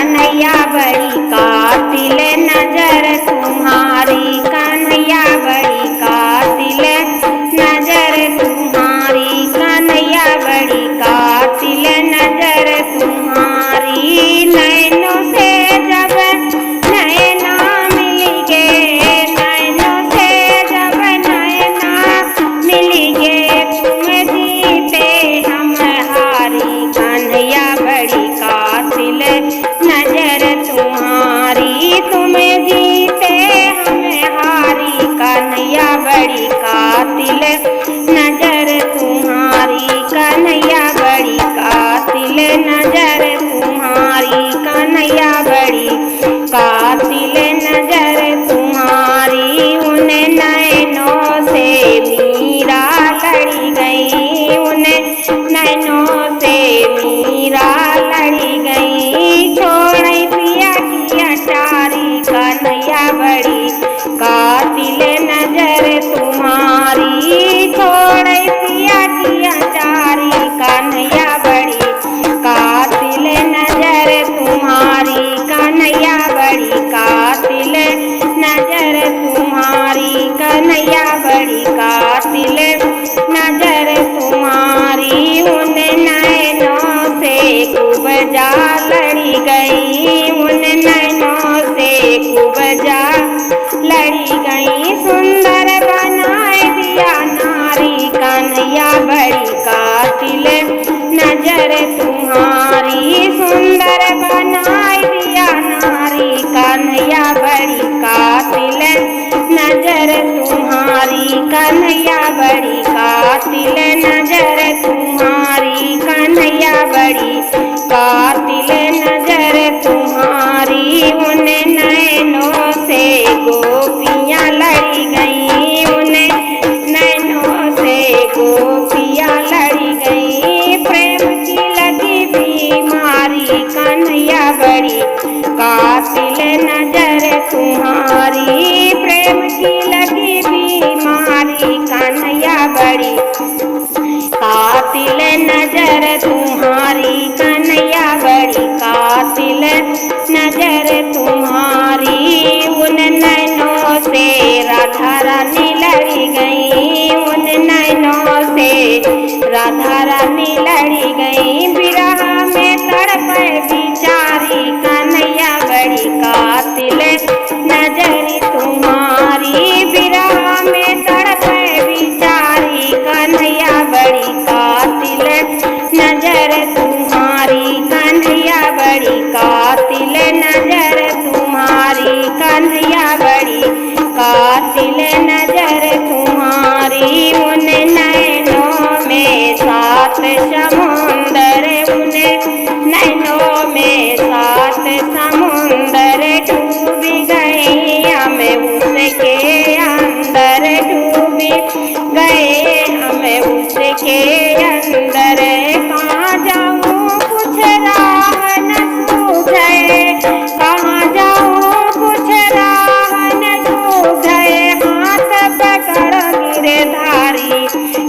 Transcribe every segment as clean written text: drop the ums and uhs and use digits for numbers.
कन्हैया बड़ी कातिल नजर तुम्हारी, कन्हैया बड़ी कातिल नजर तुम्हारी, कन्हैया बड़ी कातिल नजर तुम्हारी। नैनों से जब नैना मिल गए, नैनों से जब नैना मिल गए, तुम जीते हम हारी, कन्हैया बड़ी कातिल नजर तुम्हारी, तुम जीते हम हारी, कन्हैया बड़ी कातिल नजर तुम्हारी, कन्हैया बड़ी कातिल नजर तुम्हारी, कन्हैया बड़ी कातिल नजर तुम्हारी। उन नैनों से मीरा लड़ी गई, उन नैनों से मीरा लड़ी गई, छोड़ पिया की अटारी, कन्हैया बड़ी कातिल नजर तुम्हारी, छोड़ पिया की अटारी, कन्हैया बड़ी कातिल नजर तुम्हारी, कन्हैया बड़ी कातिल नजर तुम्हारी, कन्हैया बड़ी कातिल नजर तुम्हारी। उन नैनों से खूब जा लड़ी गई, उन नैनों से खूब जा लड़ी गई, सुंदर बनाए दिया नारी, कन्हैया बड़ी कातिल नजर तुम्हारी, सुंदर बनाए दिया नारी, कन्हैया बड़ी कातिल नजर तुम्हारी, कन्हैया बड़ी कातिल नजर तुम्हारी, कन्हैया बड़ी कातिल नजर तुम्हारी। उन नैनों से गोपियाँ लड़ी गई, उन नैनों से गोपियाँ लड़ी गई, प्रेम की लगी बीमारी, कन्हैया बड़ी कातिल नजर तुम्हारी, प्रेम की लगी बीमारी, कन्हैया बड़ी कातिल नजर तुम्हारी, कन्हैया बड़ी कातिल नजर तुम्हारी। उन नैनों से राधा रानी लड़ी गई, उन नैनों से राधा रानी लड़ी गई, विरह में तड़पे बिचारी, कन्हैया बड़ी कातिल नजर तुम्हारी, विरह में तड़पे बिचारी, कन्हैया बड़ी कातिल नजर तुम्हारी, कन्हैया बड़ी कातिल नजर तुम्हारी, कन्हैया बड़ी कातिल नजर तुम्हारी। उन नैनों में सात समुंदर, उन नैनों में सात समुंदर डूब गए, हमें उसके अंदर डूब गए, हमें उसके अंदर, कहाँ जाऊँ कुछ राह न सूझे, कहाँ जाऊँ कुछ राह न सूझे, हाथ पकड़ गिरधारी,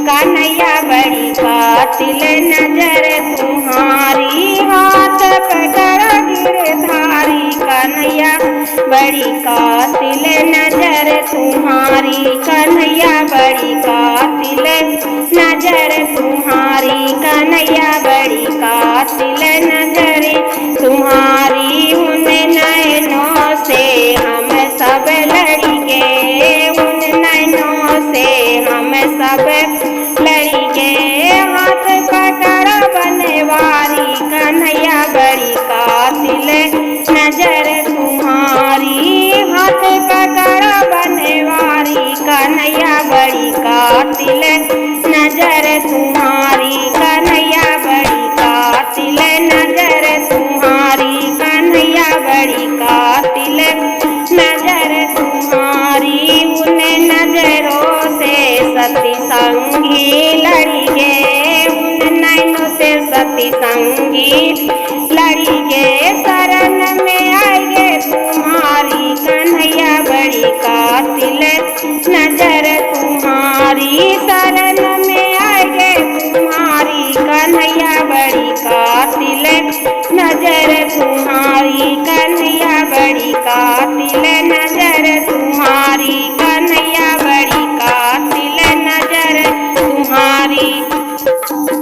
कन्हैया बड़ी कातिल नजर तुम्हारी, हाथ पकड़ गिरधारी, कन्हैया बड़ी कातिल नजर तुम्हारी, कन्हैया बड़ी कातिल नजर तुम्हारी, कन्हैया बड़ी कातिल नजर तुम्हारी। उन नैनों से हम सब लड़ी गए, उन नैनों से हम सब लड़ी गए, हाथ पकड़ बनवारी, कन्हैया बड़ी कातिल नजर तुम्हारी, हाथ पकड़ बनवारी, कन्हैया बड़ी कातिल नजर तुम्हारी, कन्हैया बड़ी कातिल नजर तुम्हारी, कन्हैया बड़ी कातिल नजर तुम्हारी। उन नजरों से सती संगी लड़ी गए, उन नैनों से सती संगी लड़ी गए, शरण में आएंगे तुम्हारी, कन्हैया बड़ी कातिल नजर तुम्हारी, शरण में आएंगे तुम्हारी, कन्हैया बड़ी कातिल नजर तुम्हारी, बड़ी का